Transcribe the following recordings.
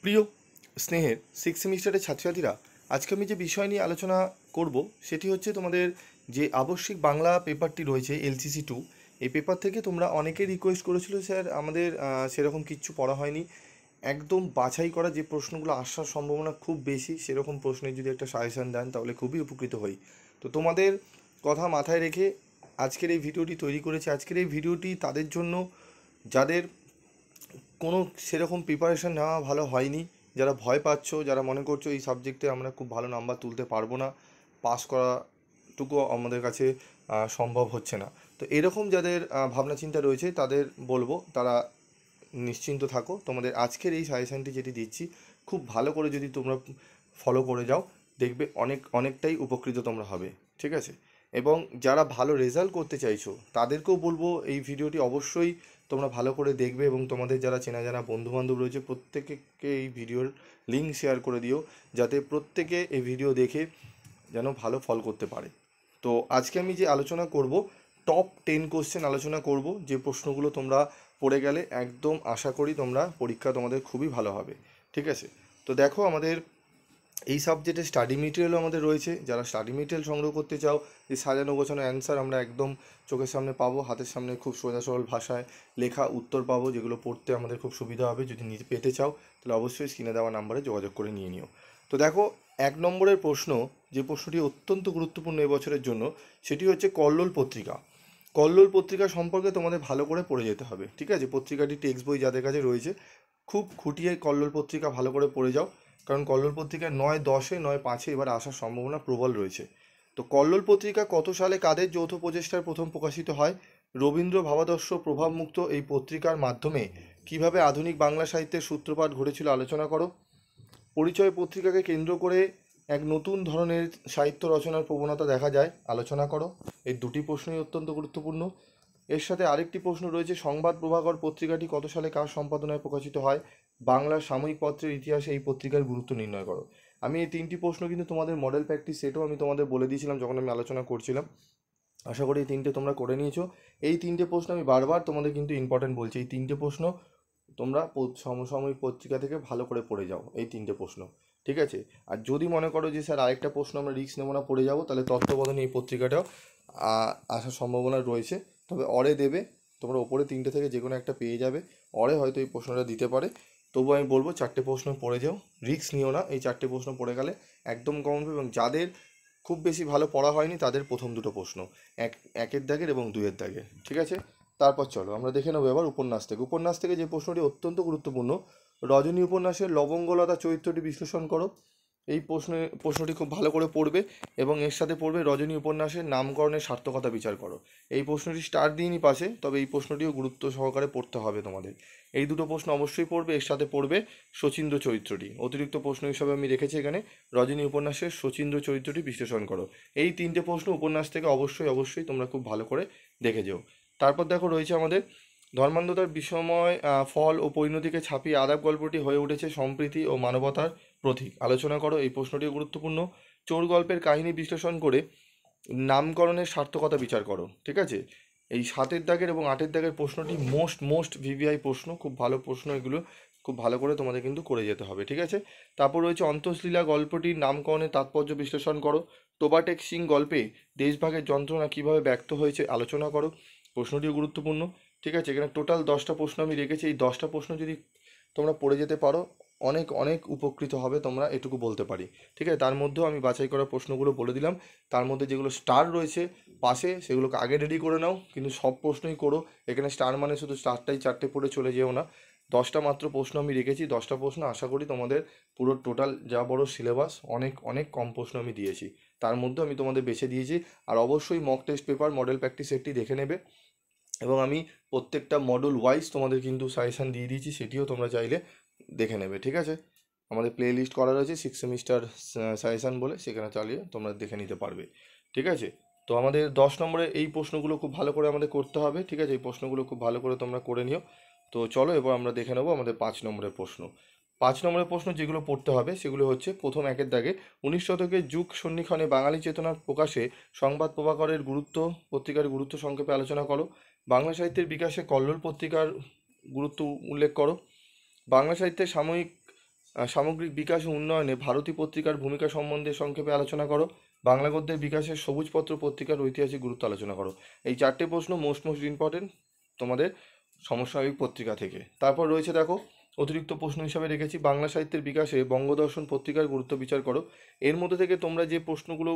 প্রিয় স্নেহের সিক্স সেমিস্টারের ছাত্রছাত্রীরা, আজকে আমি যে বিষয় নিয়ে আলোচনা করব সেটি হচ্ছে তোমাদের যে আবশ্যিক বাংলা পেপারটি রয়েছে LCC 2। এই পেপার থেকে তোমরা অনেকে রিকোয়েস্ট করেছিল, স্যার আমাদের সেরকম কিচ্ছু পড়া হয়নি, একদম বাছাই করা যে প্রশ্নগুলো আসার সম্ভাবনা খুব বেশি সেরকম প্রশ্নের যদি একটা সাজেশন দেন তাহলে খুবই উপকৃত হই। তো তোমাদের কথা মাথায় রেখে আজকের এই ভিডিওটি তৈরি করেছি। আজকের এই ভিডিওটি তাদের জন্য যাদের কোনো সেরকম প্রিপারেশন নেওয়া ভালো হয়নি, যারা ভয় পাচ্ছ, যারা মনে করছো এই সাবজেক্টে আমরা খুব ভালো নাম্বার তুলতে পারবো না, পাস করাটুকু আমাদের কাছে সম্ভব হচ্ছে না। তো এরকম যাদের ভাবনা চিন্তা রয়েছে তাদের বলবো তারা নিশ্চিন্ত থাকো। তোমাদের আজকের এই সাজেশানটি যেটি দিচ্ছি খুব ভালো করে যদি তোমরা ফলো করে যাও, দেখবে অনেকটাই উপকৃত তোমরা হবে, ঠিক আছে? এবং যারা ভালো রেজাল্ট করতে চাইছো তাদেরকেও বলবো এই ভিডিওটি অবশ্যই তোমরা ভালো করে দেখবে, এবং তোমাদের যারা চেনা জানা বন্ধুবান্ধব রয়েছে প্রত্যেককে এই ভিডিওর লিঙ্ক শেয়ার করে দিও, যাতে প্রত্যেকে এই ভিডিও দেখে যেন ভালো ফল করতে পারে। তো আজকে আমি যে আলোচনা করব, টপ 10 কোশ্চেন আলোচনা করব, যে প্রশ্নগুলো তোমরা পড়ে গেলে একদম আশা করি তোমরা পরীক্ষা তোমাদের খুবই ভালো হবে, ঠিক আছে? তো দেখো, আমাদের এই সাবজেক্টে স্টাডি মেটেরিয়ালও আমাদের রয়েছে। যারা স্টাডি মেটেরিয়াল সংগ্রহ করতে চাও, যে সাজানো গোছানো অ্যান্সার আমরা একদম চোখের সামনে পাবো, হাতের সামনে খুব সোজা সরল ভাষায় লেখা উত্তর পাবো, যেগুলো পড়তে আমাদের খুব সুবিধা হবে, যদি নিতে পেতে চাও তাহলে অবশ্যই স্ক্রিনে দেওয়া নাম্বারে যোগাযোগ করে নিয়ে নিও। তো দেখো, 1 নম্বরের প্রশ্ন, যে প্রশ্নটি অত্যন্ত গুরুত্বপূর্ণ এবছরের জন্য, সেটি হচ্ছে কল্লোল পত্রিকা। কল্লোল পত্রিকা সম্পর্কে তোমাদের ভালো করে পড়ে যেতে হবে, ঠিক আছে? পত্রিকাটি টেক্সট বই যাদের কাছে রয়েছে খুব খুঁটিয়ে কল্লোল পত্রিকা ভালো করে পড়ে যাও, কারণ কল্লোল পত্রিকা 9-10-এ 9-5-এ এবার আসার সম্ভাবনা প্রবল রয়েছে। তো কল্লোল পত্রিকা কত সালে কাদের যৌথ প্রচেষ্টায় প্রথম প্রকাশিত হয়? রবীন্দ্র ভাবাদর্শ প্রভাবমুক্ত এই পত্রিকার মাধ্যমে কিভাবে আধুনিক বাংলা সাহিত্যের সূত্রপাত ঘটেছিল আলোচনা করো। পরিচয় পত্রিকাকে কেন্দ্র করে এক নতুন ধরনের সাহিত্য রচনার প্রবণতা দেখা যায়, আলোচনা করো। এই দুটি প্রশ্নই অত্যন্ত গুরুত্বপূর্ণ। এর সাথে আরেকটি প্রশ্ন রয়েছে, সংবাদ প্রভাকর পত্রিকাটি কত সালে কার সম্পাদনায় প্রকাশিত হয়? বাংলার সাময়িক পত্রের ইতিহাসে এই পত্রিকার গুরুত্ব নির্ণয় করো। আমি এই 3টি প্রশ্ন কিন্তু তোমাদের মডেল প্র্যাকটিস সেটও আমি তোমাদের বলে দিয়েছিলাম যখন আমি আলোচনা করছিলাম। আশা করি এই 3টে তোমরা করে নিয়েছো। এই 3টে প্রশ্ন আমি বারবার তোমাদের কিন্তু ইম্পর্টেন্ট বলছি, এই 3টে প্রশ্ন তোমরা সমসাময়িক পত্রিকা থেকে ভালো করে পড়ে যাও, এই 3টে প্রশ্ন, ঠিক আছে? আর যদি মনে করো যে স্যার আরেকটা প্রশ্ন আমরা রিস্ক নেবো না, পড়ে যাবো, তাহলে তত্ত্ববোধনী এই পত্রিকাটাও আসার সম্ভাবনা রয়েছে। তবে অরে দেবে, তোমরা ওপরে 3টে থেকে যে কোনো একটা পেয়ে যাবে, অরে হয়তো এই প্রশ্নটা দিতে পারে। তবু আমি বলবো 4টে প্রশ্ন পড়ে যাও, রিস্ক নিও না, এই 4টে প্রশ্ন পড়ে গেলে একদম কমন হবে। এবং যাদের খুব বেশি ভালো পড়া হয়নি তাদের প্রথম দুটো প্রশ্ন, একের দাগের এবং 2-এর দাগের, ঠিক আছে? তারপর চলো আমরা দেখে নেবো এবার উপন্যাস থেকে যে প্রশ্নটি অত্যন্ত গুরুত্বপূর্ণ, রজনী উপন্যাসের লবঙ্গলতা চরিত্রটি বিশ্লেষণ করো। এই প্রশ্নটি খুব ভালো করে পড়বে, এবং এর সাথে পড়বে রজনী উপন্যাসের নামকরণের সার্থকতা বিচার করো। এই প্রশ্নটি স্টার দিইনি পাশে, তবে এই প্রশ্নটিও গুরুত্ব সহকারে পড়তে হবে তোমাদের। এই দুটো প্রশ্ন অবশ্যই পড়বে, এর সাথে পড়বে শচীন্দ্র চরিত্রটি, অতিরিক্ত প্রশ্ন হিসাবে আমি রেখেছি এখানে। রজনী উপন্যাসের শচীন্দ্র চরিত্রটি বিশ্লেষণ করো। এই 3টে প্রশ্ন উপন্যাস থেকে অবশ্যই অবশ্যই তোমরা খুব ভালো করে দেখে যেও। তারপর দেখো রয়েছে আমাদের ধর্মান্ধতার বিষময় ফল ও পরিণতিকে ছাপিয়ে আদাব গল্পটি হয়ে উঠেছে সম্প্রীতি ও মানবতার প্রতীক, আলোচনা করো। এই প্রশ্নটিও গুরুত্বপূর্ণ। চোর গল্পের কাহিনী বিশ্লেষণ করে নামকরণের সার্থকতা বিচার করো, ঠিক আছে? এই 7-এর দাগের এবং 8-এর দাগের প্রশ্নটি মোস্ট ভিভিআই প্রশ্ন, খুব ভালো প্রশ্ন, এগুলো খুব ভালো করে তোমাদের কিন্তু করে যেতে হবে, ঠিক আছে? তারপর রয়েছে অন্তঃলীলা গল্পটির নামকরণের তাৎপর্য বিশ্লেষণ করো। টোবাটেক সিং গল্পে দেশভাগের যন্ত্রণা কীভাবে ব্যক্ত হয়েছে আলোচনা করো, প্রশ্নটিও গুরুত্বপূর্ণ, ঠিক আছে? এখানে টোটাল 10টা প্রশ্ন আমি রেখেছি, এই 10টা প্রশ্ন যদি তোমরা পড়ে যেতে পারো অনেক অনেক উপকৃত হবে তোমরা, এটুকু বলতে পারি, ঠিক আছে? তার মধ্যেও আমি বাছাই করা প্রশ্নগুলো বলে দিলাম, তার মধ্যে যেগুলো স্টার রয়েছে পাশে সেগুলোকে আগে রেডি করে নাও, কিন্তু সব প্রশ্নই করো। এখানে স্টার মানে শুধু স্টারটাই 4টে পড়ে চলে যেও না, 10টা মাত্র প্রশ্ন আমি রেখেছি। 10টা প্রশ্ন আশা করি তোমাদের পুরো টোটাল যা বড় সিলেবাস, অনেক অনেক কম প্রশ্ন আমি দিয়েছি, তার মধ্যে আমি তোমাদের বেছে দিয়েছি। আর অবশ্যই mock test paper model practice সেটটি দেখে নেবে, এবং আমি প্রত্যেকটা মডেল ওয়াইজ তোমাদের কিন্তু সাজেশান দিয়ে দিয়েছি, সেটিও তোমরা চাইলে দেখে নেবে, ঠিক আছে? আমাদের প্লে লিস্ট করা রয়েছে সিক্স সেমিস্টার সাজেশান বলে, সেখানে চালিয়ে তোমরা দেখে নিতে পারবে, ঠিক আছে? তো আমাদের 10 নম্বরে এই প্রশ্নগুলো খুব ভালো করে আমাদের করতে হবে, ঠিক আছে? এই প্রশ্নগুলো খুব ভালো করে তোমরা করে নিও। তো চলো এবার আমরা দেখে নেবো আমাদের 5 নম্বরের প্রশ্ন। 5 নম্বরের প্রশ্ন যেগুলো পড়তে হবে সেগুলো হচ্ছে, প্রথম 1-এর দাগে, 19 শতকের যুগ সন্নিক্ষণে বাঙালি চেতনার প্রকাশে সংবাদ প্রভাকরের গুরুত্ব, পত্রিকার গুরুত্ব সংক্ষেপে আলোচনা করো। বাংলা সাহিত্যের বিকাশে কল্লোল পত্রিকার গুরুত্ব উল্লেখ করো। বাংলা সাহিত্যের সাময়িক সামগ্রিক বিকাশ ও উন্নয়নে ভারতী পত্রিকার ভূমিকা সম্বন্ধে সংক্ষেপে আলোচনা করো। বাংলা গদ্যের বিকাশের সবুজপত্র পত্রিকার ঐতিহাসিক গুরুত্ব আলোচনা করো। এই চারটে প্রশ্ন মোস্ট ইম্পর্টেন্ট তোমাদের সমসাময়িক পত্রিকা থেকে। তারপর রয়েছে দেখো অতিরিক্ত প্রশ্ন হিসাবে রেখেছি বাংলা সাহিত্যের বিকাশে বঙ্গদর্শন পত্রিকার গুরুত্ব বিচার করো। এর মধ্যে থেকে তোমরা যে প্রশ্নগুলো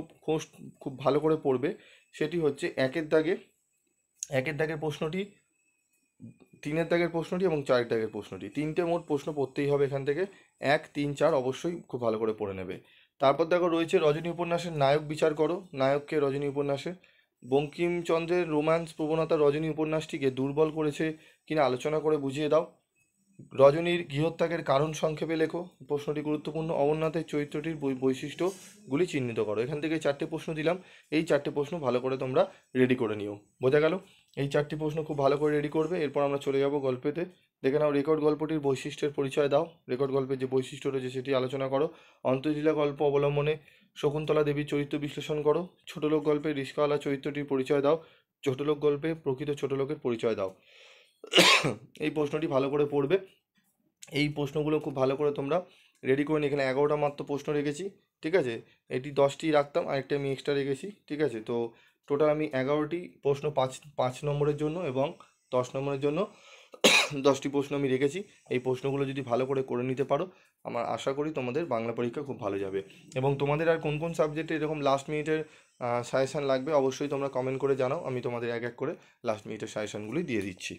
খুব ভালো করে পড়বে সেটি হচ্ছে একের দাগের প্রশ্নটি, 3-এর দাগের প্রশ্নটি এবং 4-এর দাগের প্রশ্নটি। তিনটে মোট প্রশ্ন পড়তেই হবে এখান থেকে। 1, 3, 4 অবশ্যই খুব ভালো করে পড়ে নেবে। তারপর দেখো রয়েছে রজনী উপন্যাসের নায়ক বিচার করো। নায়ককে রজনী উপন্যাসে বঙ্কিমচন্দ্রের রোম্যান্স প্রবণতা রজনী উপন্যাসটিকে দুর্বল করেছে কিনা আলোচনা করে বুঝিয়ে দাও। রজনীর গৃহত্যাগের কারণ সংক্ষেপে লেখো। প্রশ্নটি গুরুত্বপূর্ণ। অমরনাথের চরিত্রটির বৈশিষ্ট্যগুলি চিহ্নিত করো। এখান থেকে 4টে প্রশ্ন দিলাম। এই 4টে প্রশ্ন ভালো করে তোমরা রেডি করে নিও। বোঝা গেল? এই 4টি প্রশ্ন খুব ভালো করে রেডি করবে। এরপর আমরা চলে যাব গল্পেতে। দেখে নাও রেকর্ড গল্পটির বৈশিষ্ট্যের পরিচয় দাও। রেকর্ড গল্পের যে বৈশিষ্ট্য রয়েছে সেটি আলোচনা করো। অন্তর্লীলা গল্প অবলম্বনে শকুন্তলা দেবীর চরিত্র বিশ্লেষণ করো। ছোটলোক গল্পে রিস্কাওয়ালা চরিত্রটির পরিচয় দাও। ছোটলোক গল্পে প্রকৃত ছোটলোকের পরিচয় দাও। এই প্রশ্নটি ভালো করে পড়বে। এই প্রশ্নগুলো খুব ভালো করে তোমরা রেডি করে নিই। এখানে 11টা মাত্র প্রশ্ন রেখেছি, ঠিক আছে? এটি 10টি রাখতাম, আরেকটা আমি এক্সট্রা রেখেছি, ঠিক আছে? তো টোটাল আমি 11টি প্রশ্ন 5 নম্বরের জন্য এবং 10 নম্বরের জন্য 10টি প্রশ্ন আমি রেখেছি। এই প্রশ্নগুলো যদি ভালো করে নিতে পারো, আমার আশা করি তোমাদের বাংলা পরীক্ষা খুব ভালো যাবে। এবং তোমাদের আর কোন কোন সাবজেক্টে এরকম লাস্ট মিনিটের সাজেশান লাগবে অবশ্যই তোমরা কমেন্ট করে জানাও। আমি তোমাদের এক এক করে লাস্ট মিনিটের সাজেশানগুলি দিয়ে দিচ্ছি।